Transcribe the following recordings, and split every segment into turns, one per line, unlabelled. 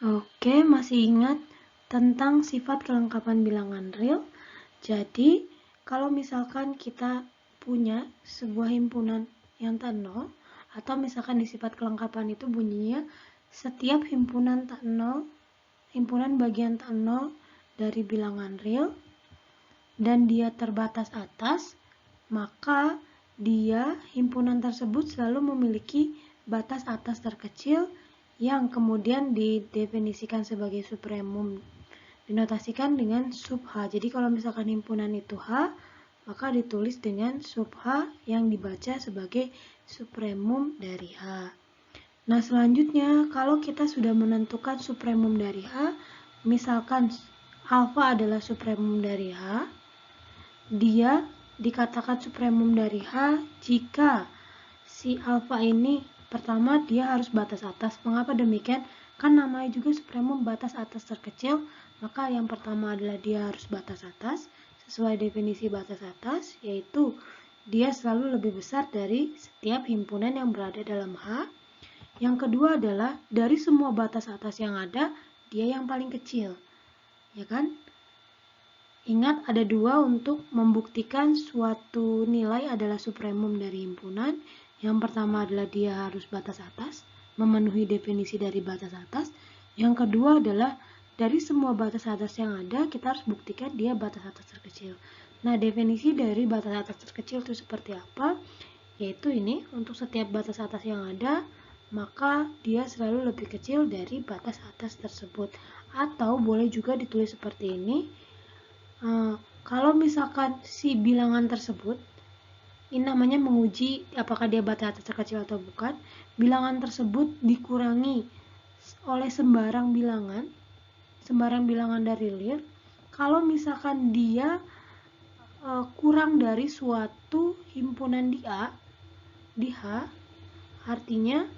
Oke, masih ingat tentang sifat kelengkapan bilangan real? Jadi, kalau misalkan kita punya sebuah himpunan yang tak nol, atau misalkan di sifat kelengkapan itu bunyinya setiap himpunan tak nol, himpunan bagian tak nol dari bilangan real, dan dia terbatas atas, maka dia himpunan tersebut selalu memiliki batas atas terkecil yang kemudian didefinisikan sebagai supremum, dinotasikan dengan sub H. Jadi kalau misalkan himpunan itu H, maka ditulis dengan sub H yang dibaca sebagai supremum dari H. Nah, selanjutnya kalau kita sudah menentukan supremum dari H, misalkan alfa adalah supremum dari H, dia dikatakan supremum dari H jika si alfa ini pertama dia harus batas atas. Mengapa demikian? Kan namanya juga supremum batas atas terkecil, maka yang pertama adalah dia harus batas atas sesuai definisi batas atas, yaitu dia selalu lebih besar dari setiap himpunan yang berada dalam H. Yang kedua adalah dari semua batas atas yang ada, dia yang paling kecil, ya kan? Ingat, ada dua untuk membuktikan suatu nilai adalah supremum dari himpunan. Yang pertama adalah dia harus batas atas, memenuhi definisi dari batas atas. Yang kedua adalah dari semua batas atas yang ada, kita harus buktikan dia batas atas terkecil. Nah, definisi dari batas atas terkecil itu seperti apa? Yaitu ini, untuk setiap batas atas yang ada, maka dia selalu lebih kecil dari batas atas tersebut. Atau boleh juga ditulis seperti ini, kalau misalkan si bilangan tersebut, ini namanya menguji apakah dia batas atas terkecil atau bukan, bilangan tersebut dikurangi oleh sembarang bilangan dari real, kalau misalkan dia kurang dari suatu himpunan di A, di H, artinya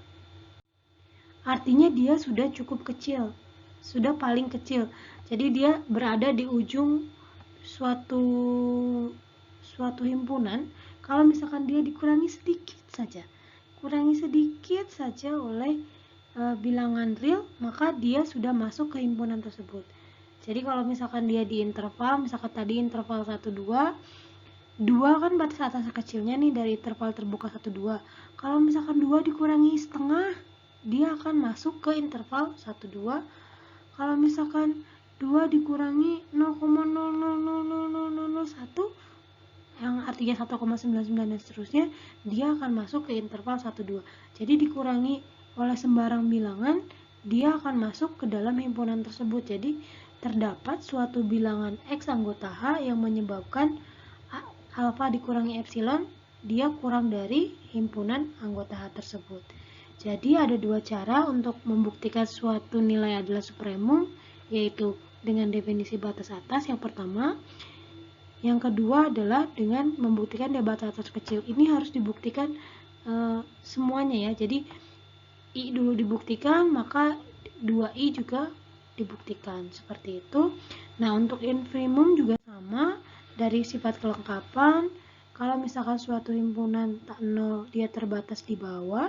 dia sudah cukup kecil, sudah paling kecil. Jadi dia berada di ujung suatu himpunan. Kalau misalkan dia dikurangi sedikit saja oleh bilangan real, maka dia sudah masuk ke himpunan tersebut. Jadi kalau misalkan dia di interval, misalkan tadi interval 1 2 kan batas atas kecilnya nih dari interval terbuka 1 2. Kalau misalkan 2 dikurangi setengah, dia akan masuk ke interval 1 2. Kalau misalkan 2 dikurangi 0,000001 yang artinya 1,99 dan seterusnya, dia akan masuk ke interval 1 2. Jadi dikurangi oleh sembarang bilangan, dia akan masuk ke dalam himpunan tersebut. Jadi terdapat suatu bilangan X anggota H yang menyebabkan alfa dikurangi epsilon, dia kurang dari himpunan anggota H tersebut. Jadi ada dua cara untuk membuktikan suatu nilai adalah supremum, yaitu dengan definisi batas atas yang pertama. Yang kedua adalah dengan membuktikan dia batas atas kecil. Ini harus dibuktikan semuanya ya. Jadi I dulu dibuktikan, maka 2I juga dibuktikan. Seperti itu. Nah, untuk infimum juga sama. Dari sifat kelengkapan, kalau misalkan suatu himpunan tak nol dia terbatas di bawah,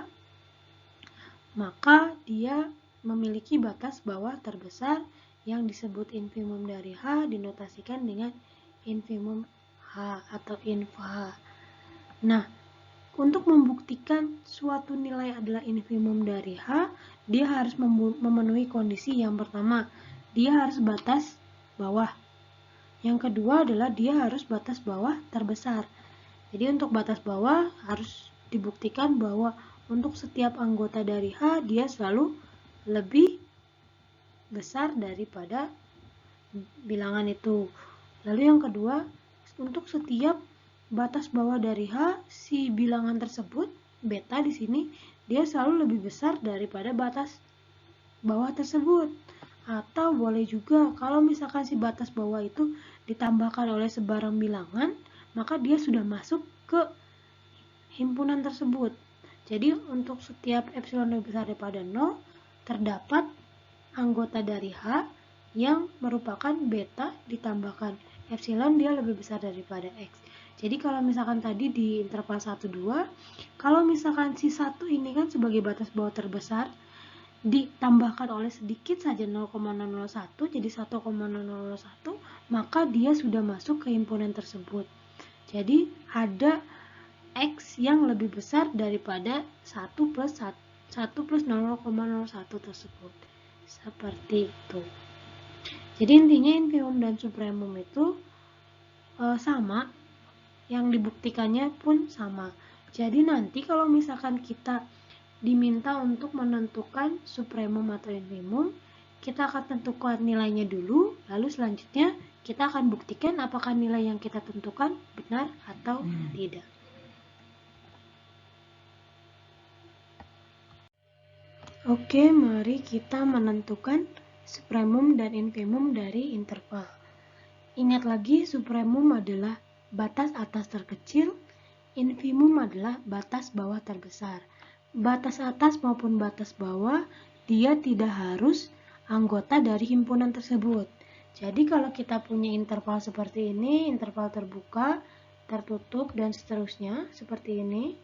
maka dia memiliki batas bawah terbesar yang disebut infimum dari H, dinotasikan dengan infimum H atau inf H. Nah, untuk membuktikan suatu nilai adalah infimum dari H, dia harus memenuhi kondisi yang pertama, dia harus batas bawah. Yang kedua adalah dia harus batas bawah terbesar. Jadi untuk batas bawah harus dibuktikan bahwa untuk setiap anggota dari H, dia selalu lebih besar daripada bilangan itu. Lalu yang kedua, untuk setiap batas bawah dari H, si bilangan tersebut, beta di sini, dia selalu lebih besar daripada batas bawah tersebut. Atau boleh juga kalau misalkan si batas bawah itu ditambahkan oleh sebarang bilangan, maka dia sudah masuk ke himpunan tersebut. Jadi untuk setiap epsilon lebih besar daripada 0, terdapat anggota dari H yang merupakan beta ditambahkan epsilon, dia lebih besar daripada X. Jadi kalau misalkan tadi di interval 1 2, kalau misalkan si 1 ini kan sebagai batas bawah terbesar, ditambahkan oleh sedikit saja 0,001 jadi 1,001, maka dia sudah masuk ke himpunan tersebut. Jadi ada X yang lebih besar daripada 1 plus 0,01 tersebut. Seperti itu. Jadi intinya infimum dan supremum itu sama, yang dibuktikannya pun sama. Jadi nanti kalau misalkan kita diminta untuk menentukan supremum atau infimum, kita akan tentukan nilainya dulu, lalu selanjutnya kita akan buktikan apakah nilai yang kita tentukan benar atau tidak. Oke, mari kita menentukan supremum dan infimum dari interval. Ingat lagi, supremum adalah batas atas terkecil, infimum adalah batas bawah terbesar. Batas atas maupun batas bawah, dia tidak harus anggota dari himpunan tersebut. Jadi kalau kita punya interval seperti ini, interval terbuka, tertutup, dan seterusnya, seperti ini,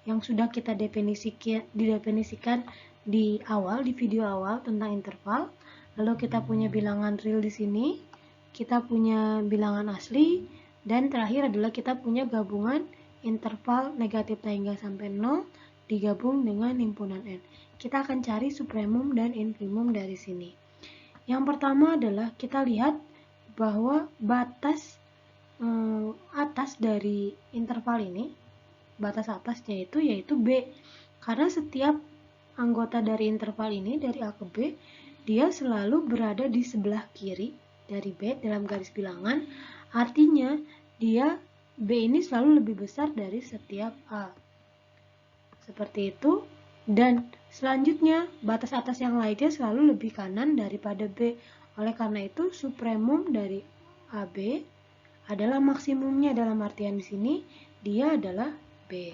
yang sudah kita didefinisikan di awal, di video awal tentang interval. Lalu kita punya bilangan real di sini, kita punya bilangan asli, dan terakhir adalah kita punya gabungan interval negatif hingga sampai 0 digabung dengan himpunan N. Kita akan cari supremum dan infimum dari sini. Yang pertama adalah kita lihat bahwa batas atas dari interval ini, batas atasnya itu yaitu B. Karena setiap anggota dari interval ini, dari A ke B, dia selalu berada di sebelah kiri dari B dalam garis bilangan. Artinya dia B ini selalu lebih besar dari setiap A. Seperti itu. Dan selanjutnya batas atas yang lainnya selalu lebih kanan daripada B. Oleh karena itu supremum dari AB adalah maksimumnya, dalam artian di sini dia adalah B.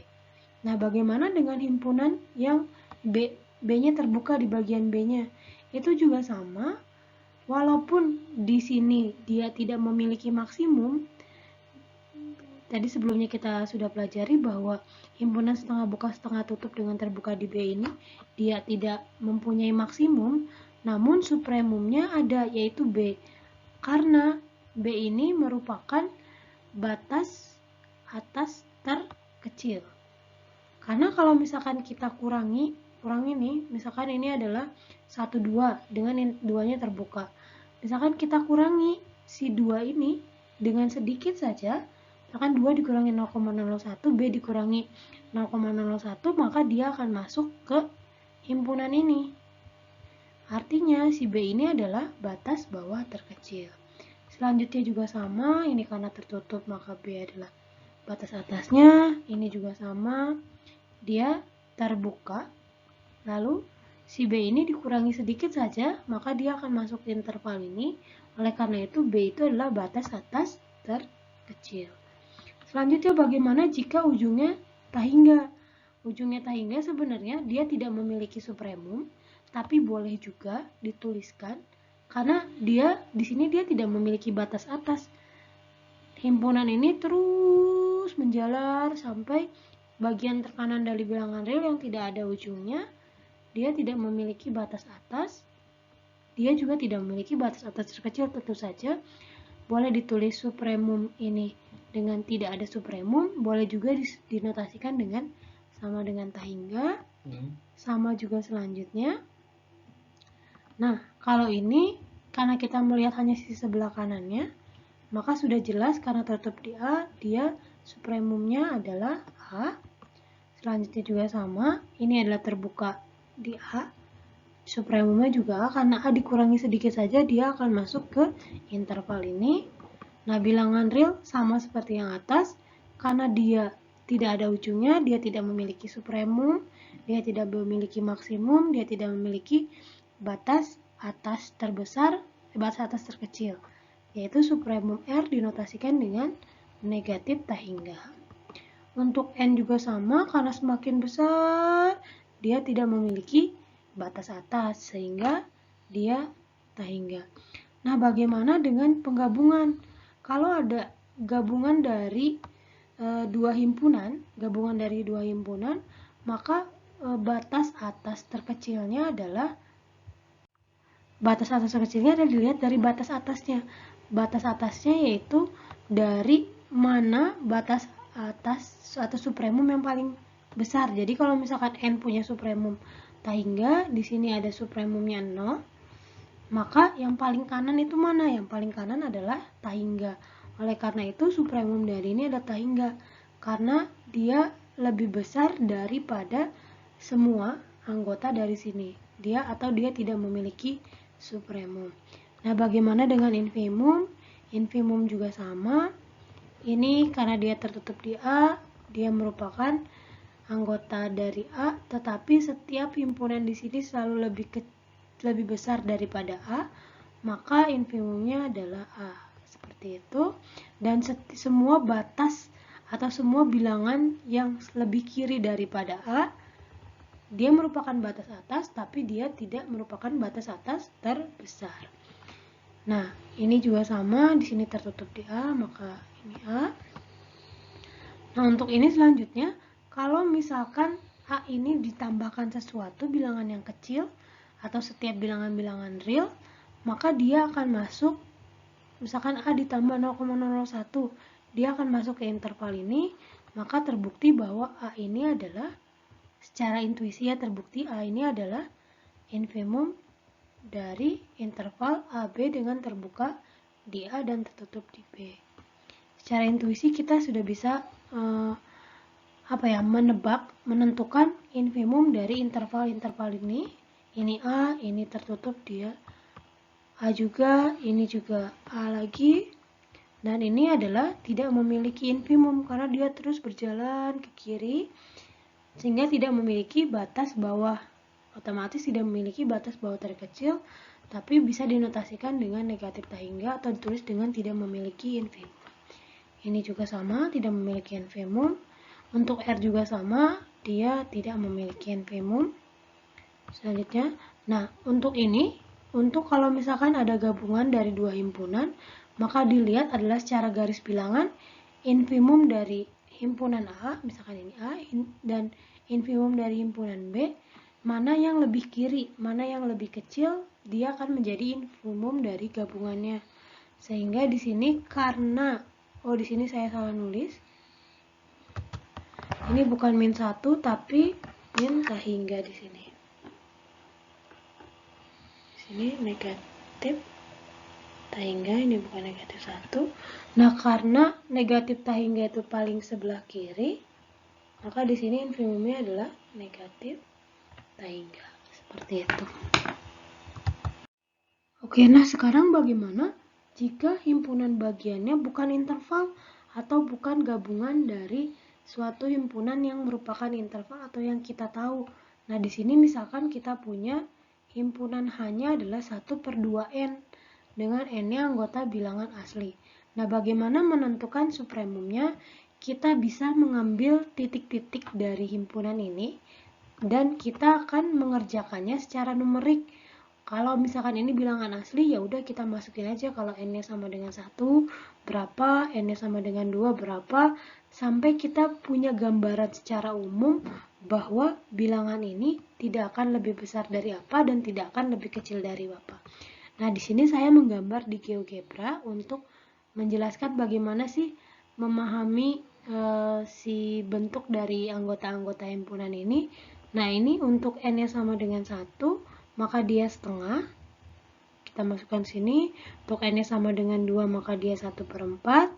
Nah, bagaimana dengan himpunan yang B-nya terbuka di bagian B-nya? Itu juga sama. Walaupun di sini dia tidak memiliki maksimum, tadi sebelumnya kita sudah pelajari bahwa himpunan setengah buka setengah tutup dengan terbuka di B ini dia tidak mempunyai maksimum, namun supremumnya ada, yaitu B. Karena B ini merupakan batas atas terkecil. Karena kalau misalkan kita kurangi nih, misalkan ini adalah 1, 2 dengan yang duanya terbuka. Misalkan kita kurangi si 2 ini dengan sedikit saja, misalkan 2 dikurangi 0,01, B dikurangi 0,01, maka dia akan masuk ke himpunan ini. Artinya si B ini adalah batas bawah terkecil. Selanjutnya juga sama, ini karena tertutup maka B adalah batas atasnya, ini juga sama, dia terbuka. Lalu si B ini dikurangi sedikit saja, maka dia akan masuk ke interval ini. Oleh karena itu B itu adalah batas atas terkecil. Selanjutnya bagaimana jika ujungnya tahingga? Ujungnya tahingga sebenarnya dia tidak memiliki supremum, tapi boleh juga dituliskan karena dia di sini dia tidak memiliki batas atas. Himpunan ini terus menjalar sampai bagian terkanan dari bilangan real yang tidak ada ujungnya. Dia tidak memiliki batas atas, dia juga tidak memiliki batas atas terkecil. Tentu saja boleh ditulis supremum ini dengan tidak ada supremum, boleh juga dinotasikan dengan sama dengan tahingga, sama juga selanjutnya. Nah, kalau ini karena kita melihat hanya sisi sebelah kanannya, maka sudah jelas karena tertutup di A, dia supremumnya adalah A. Selanjutnya juga sama, ini adalah terbuka di A, supremumnya juga A, karena A dikurangi sedikit saja dia akan masuk ke interval ini. Nah, bilangan real sama seperti yang atas, karena dia tidak ada ujungnya, dia tidak memiliki supremum, dia tidak memiliki maksimum, dia tidak memiliki batas atas terbesar, batas atas terkecil, yaitu supremum R dinotasikan dengan negatif tahingga. Untuk N juga sama, karena semakin besar dia tidak memiliki batas atas sehingga dia tahingga. Nah, bagaimana dengan penggabungan? Kalau ada gabungan dari dua himpunan, maka batas atas terkecilnya adalah dilihat dari batas atasnya. Batas atasnya yaitu dari mana batas atas atau supremum yang paling besar. Jadi kalau misalkan n punya supremum tahingga, di sini ada supremumnya 0, maka yang paling kanan itu mana? Yang paling kanan adalah tahingga. Oleh karena itu supremum dari ini adalah tahingga, karena dia lebih besar daripada semua anggota dari sini. Dia tidak memiliki supremum. Nah, bagaimana dengan infimum? Infimum juga sama. Ini karena dia tertutup di A, dia merupakan anggota dari A, tetapi setiap himpunan di sini selalu lebih besar daripada A, maka infimumnya adalah A. Seperti itu. Dan semua batas atau semua bilangan yang lebih kiri daripada A, dia merupakan batas atas, tapi dia tidak merupakan batas atas terbesar. Nah, ini juga sama, di sini tertutup di A, maka ini A. Nah, untuk ini selanjutnya, kalau misalkan A ini ditambahkan sesuatu bilangan yang kecil atau setiap bilangan-bilangan real, maka dia akan masuk, misalkan A ditambah 0,001, dia akan masuk ke interval ini, maka terbukti bahwa A ini adalah, secara intuisi ya, terbukti A ini adalah infimum dari interval AB dengan terbuka di A dan tertutup di B. Secara intuisi kita sudah bisa menentukan infimum dari interval-interval ini. Ini A, ini tertutup dia A juga, ini juga A lagi, dan ini adalah tidak memiliki infimum karena dia terus berjalan ke kiri sehingga tidak memiliki batas bawah, otomatis tidak memiliki batas bawah terkecil, tapi bisa dinotasikan dengan negatif tahingga atau ditulis dengan tidak memiliki infimum. Ini juga sama, tidak memiliki infimum. Untuk R juga sama, dia tidak memiliki infimum. Selanjutnya, nah untuk ini, untuk kalau misalkan ada gabungan dari dua himpunan, maka dilihat adalah secara garis bilangan infimum dari himpunan A, misalkan ini A, dan infimum dari himpunan B, mana yang lebih kiri, mana yang lebih kecil, dia akan menjadi infimum dari gabungannya. Sehingga di sini karena, di sini saya salah nulis. Ini bukan min 1 tapi min tahingga di sini. Di sini negatif tahingga, ini bukan negatif 1. Nah, karena negatif tahingga itu paling sebelah kiri, maka di sini infimumnya adalah negatif tahingga. Seperti itu. Oke, nah sekarang bagaimana jika himpunan bagiannya bukan interval atau bukan gabungan dari suatu himpunan yang merupakan interval atau yang kita tahu. Nah, di sini misalkan kita punya himpunan H-nya adalah 1/2n dengan n-nya anggota bilangan asli. Nah, bagaimana menentukan supremumnya? Kita bisa mengambil titik-titik dari himpunan ini dan kita akan mengerjakannya secara numerik. Kalau misalkan ini bilangan asli, ya udah kita masukin aja kalau n-nya sama dengan 1 berapa, n-nya sama dengan 2 berapa, sampai kita punya gambaran secara umum bahwa bilangan ini tidak akan lebih besar dari apa dan tidak akan lebih kecil dari apa. Nah, di sini saya menggambar di GeoGebra untuk menjelaskan bagaimana sih memahami si bentuk dari anggota-anggota himpunan ini. Nah, ini untuk n-nya sama dengan 1, maka dia setengah. Kita masukkan sini. Untuk n-nya sama dengan 2, maka dia 1/4.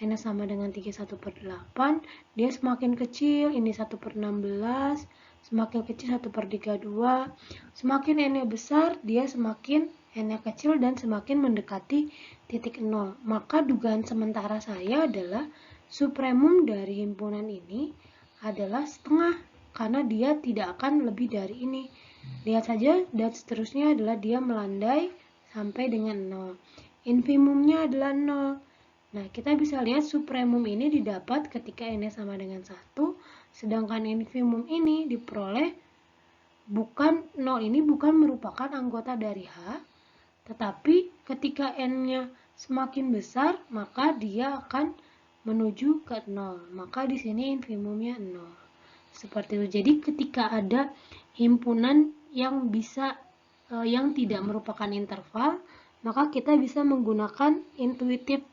N-nya sama dengan 3, 1/8. Dia semakin kecil, ini 1/16. Semakin kecil 1/32. Semakin n-nya besar, dia semakin n-nya kecil dan semakin mendekati titik 0. Maka dugaan sementara saya adalah supremum dari himpunan ini adalah setengah, karena dia tidak akan lebih dari ini. Lihat saja, dan seterusnya adalah dia melandai sampai dengan 0. Infimumnya adalah 0. Nah, kita bisa lihat supremum ini didapat ketika n-nya sama dengan 1, sedangkan infimum ini diperoleh 0 ini bukan merupakan anggota dari H, tetapi ketika n-nya semakin besar, maka dia akan menuju ke 0. Maka di sini infimumnya 0. Seperti itu. Jadi ketika ada himpunan yang yang tidak merupakan interval, maka kita bisa menggunakan intuitif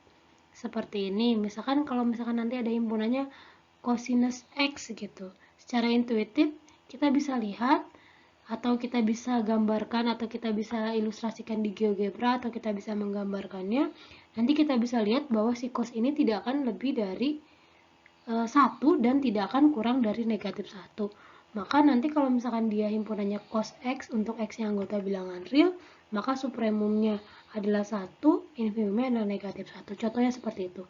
seperti ini. Misalkan kalau misalkan nanti ada himpunannya cosinus X gitu. Secara intuitif kita bisa lihat atau kita bisa gambarkan atau kita bisa ilustrasikan di GeoGebra atau kita bisa menggambarkannya. Nanti kita bisa lihat bahwa si cos ini tidak akan lebih dari 1 dan tidak akan kurang dari negatif 1. Maka nanti kalau misalkan dia himpunannya cos X untuk X yang anggota bilangan real, maka supremumnya adalah 1, infimumnya adalah negatif 1. Contohnya seperti itu.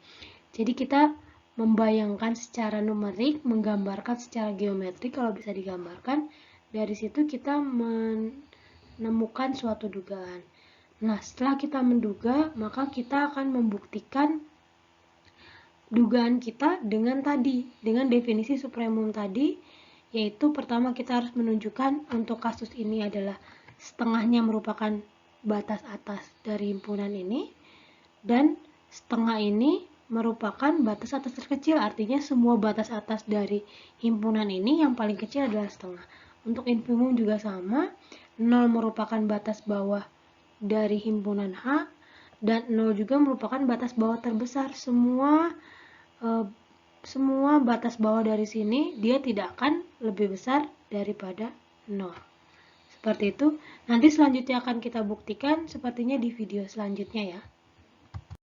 Jadi kita membayangkan secara numerik, menggambarkan secara geometrik kalau bisa digambarkan. Dari situ kita menemukan suatu dugaan. Nah, setelah kita menduga, maka kita akan membuktikan dugaan kita dengan definisi supremum tadi, yaitu pertama kita harus menunjukkan untuk kasus ini adalah setengahnya merupakan batas atas dari himpunan ini, dan setengah ini merupakan batas atas terkecil, artinya semua batas atas dari himpunan ini yang paling kecil adalah setengah. Untuk infimum juga sama, 0 merupakan batas bawah dari himpunan H, dan 0 juga merupakan batas bawah terbesar. Semua batas bawah dari sini dia tidak akan lebih besar daripada 0. Seperti itu. Nanti selanjutnya akan kita buktikan sepertinya di video selanjutnya ya.